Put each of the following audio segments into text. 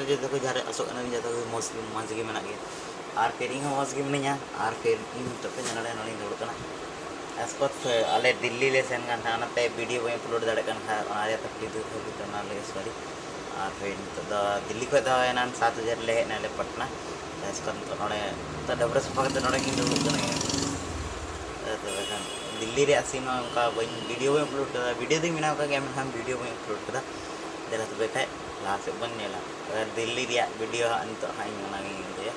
ᱡᱚᱛᱚ ᱠᱚ ᱡᱟᱦᱟᱸ ᱟᱥᱚᱜ ᱠᱟᱱᱟ ᱡᱚᱛᱚ ᱠᱚ ᱢᱚᱡᱽ ᱜᱮ ᱢᱮᱱᱟᱜ ᱜᱮᱭᱟ ᱟᱨ ᱯᱷᱤᱨ ᱤᱧ ᱦᱚᱸ ᱢᱚᱡᱽ ᱜᱮ ᱢᱤᱱᱟᱹᱧᱟ ᱟᱨ ᱯᱷᱤर ᱤᱧ ᱱᱤᱛᱚᱜ ᱯᱮ ᱧᱮᱞ ᱫᱟᱲᱮᱭᱟᱜᱼᱟ ᱱᱚᱰᱮᱧ ᱫᱩᱲᱩᱵ ᱠᱟᱱᱟ ᱟᱥᱯᱟᱛ ᱟᱞᱮ ᱫᱤल्ली ᱞᱮ ᱥᱮᱱ ᱠᱟᱱ ᱛᱟᱦᱮᱸ ᱚᱱᱟᱛᱮ ᱵᱷᱤᱰᱤᱭᱳ ᱵᱟᱹᱧ ᱟᱯᱞᱳᱰ ᱫᱟᱲᱮᱭᱟᱜ ᱠᱟᱱ ᱠᱷᱟᱡ ᱚᱱᱟ ᱨᱮᱭᱟᱜ ᱛᱟᱠᱞᱤᱯ ᱫᱩᱠ ᱦᱟᱹᱵᱤᱡ ᱚᱱᱟ ᱞᱟᱹᱜᱤᱫ ᱥᱚᱨᱤ ᱟᱨ ᱯᱷᱤर ᱱᱤᱛᱚᱜ ᱫᱚ दिल्ली ᱠᱷᱚᱡ ᱫᱚ ᱮᱱᱟᱱ 7 बजे ᱨᱮᱞᱮ ᱦᱮᱡ ᱮᱱᱟᱞᱮ ᱯᱟᱴᱱᱟ ᱟᱥᱯᱟᱛ ᱱᱤᱛᱚᱜ ᱱᱚᱰᱮ ᱰᱟᱹᱵᱽᱨᱟᱹ ᱥᱟᱯᱷᱟ ᱠᱟᱛᱮ ᱱᱚᱰᱮ ᱜᱤᱧ ᱫᱩᱲᱩᱵ ᱠᱟᱱᱟ ᱛᱚᱵᱮ ᱠᱷᱟᱱ दिल्ली ᱨᱮᱭᱟᱜ ᱥᱤᱱ ᱦᱚᱸ ᱚᱱᱠᱟ ᱵᱷᱤᱰᱤᱭᱳ ᱵᱟᱹᱧ ᱟᱯᱞᱳᱰ ᱠᱟᱫᱟ ᱵᱷᱤᱰᱤᱭᱳ ᱫᱚᱧ ᱵᱮᱱᱟᱣ ᱠᱟᱜ ᱜᱮᱭᱟ ᱢᱮᱱᱠᱷᱟन ᱵᱷᱤᱰᱤᱭᱳ ᱵᱟᱹᱧ ᱟᱯᱞᱳᱰ ᱠᱟᱫᱟ ᱫᱮᱞᱟ ᱛᱚᱵᱮ ᱠᱷᱟᱡ ᱞᱟᱦᱟ ᱥᱮᱫ ᱵᱚᱱ ᱧᱮᱞᱟ दिल्ली ᱨᱮᱭᱟᱜ ᱵᱷᱤᱰᱤᱭᱳ ᱦᱟᱸᱜ ᱱᱤᱛᱚᱜ ᱦᱟᱸᱜ ᱤᱧ ᱚᱱᱟᱜᱤᱧ ᱤᱫᱤᱭᱟ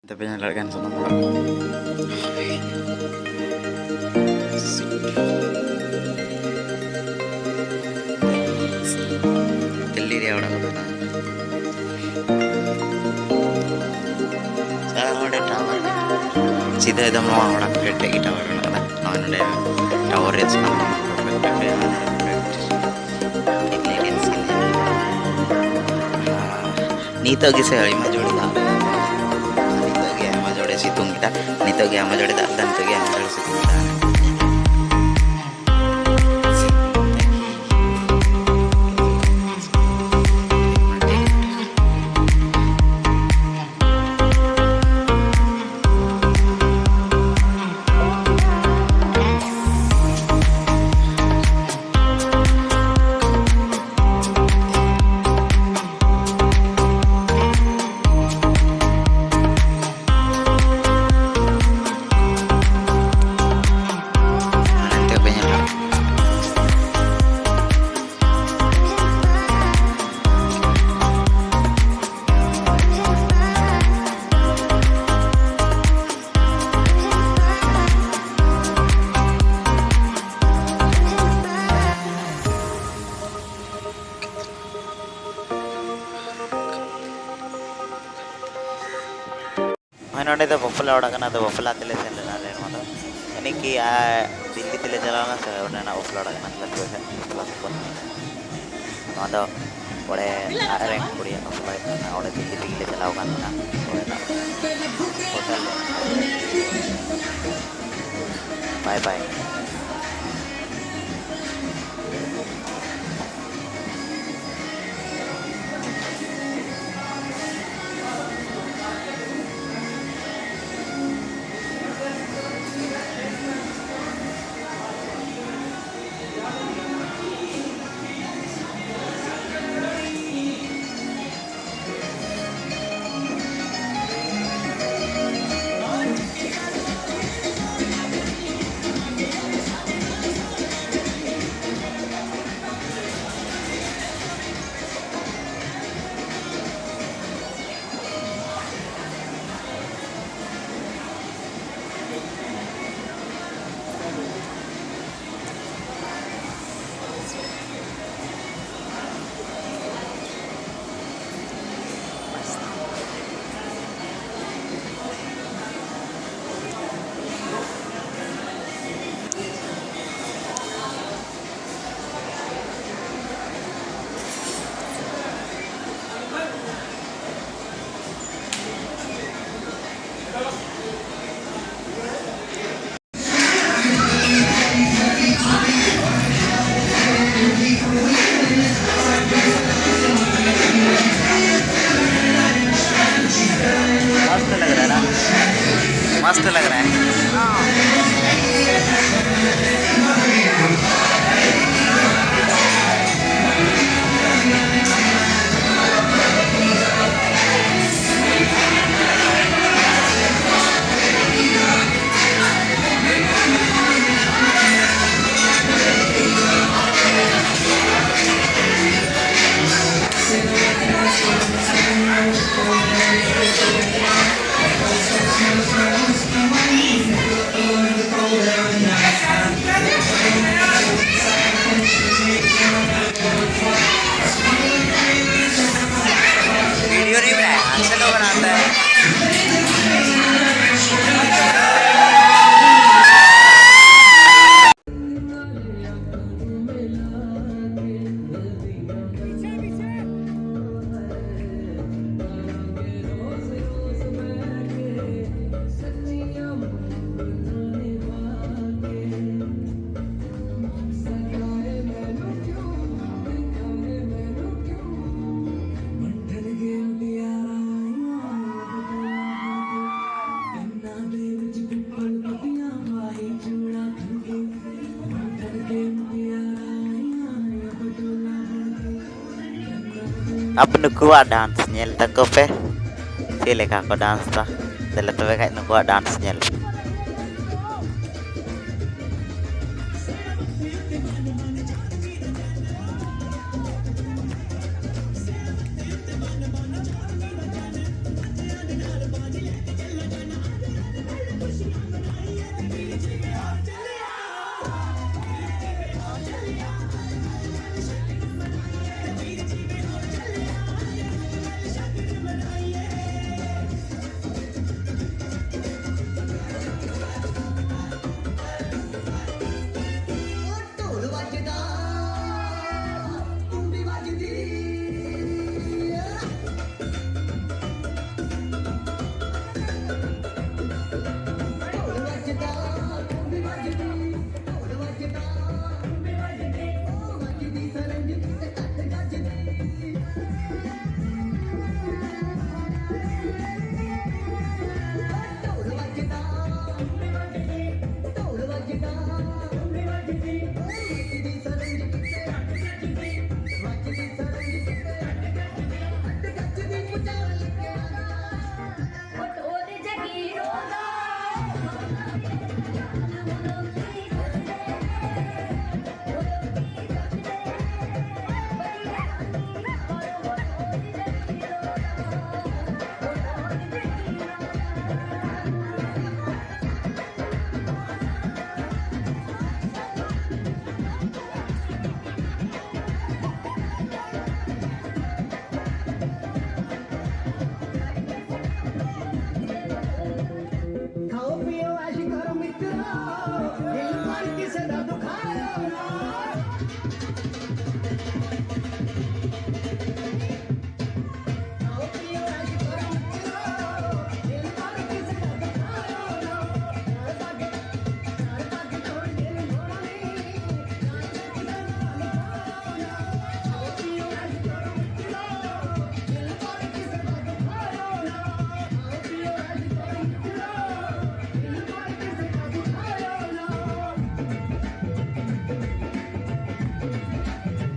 ᱛᱚᱵᱮ ᱧᱮᱞ ᱫᱟᱲᱮᱭᱟᱜ ᱠᱟᱱ ᱥᱟᱱᱟᱢ ᱦᱚᱲ दिल्ली ᱨᱮᱭᱟᱜ ᱚᱲᱟᱜ ᱠᱚᱫᱚ ᱱᱚᱰᱮ ᱴᱟᱣᱟᱨ सीधा एकदम नवा ओड़ा ठेठ की टावर में लगा था नॉन टावर रेस का नीतो गिसे हरी मा जोड़ी दा नीतो गे मा जोड़े सितुंग kita नीतो गे मा जोड़े दा dan नीतो गे मा जोड़े सितुंग kita नोडे तो बफला ओड़ा तो बफला तेले सेन लेना ले नोडा यानी कि दिल्ली तेले चलाना से ओना बफला ओड़ा मतलब तो है बफला से नोडा ओड़े आरे कुड़िया बफला ना ओड़े दिल्ली तेले चलाओ कान ना ओड़े ना hotel bye bye Apa nukuwa dance nyel tako pe sile ka ko dance ta dele to kai nukuwa dance nyel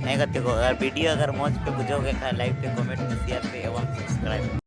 नहीं करते को अगर वीडियो अगर मौज पे बुझोगे लाइक पे कमेंट पे शेयर पे एवं सब्सक्राइब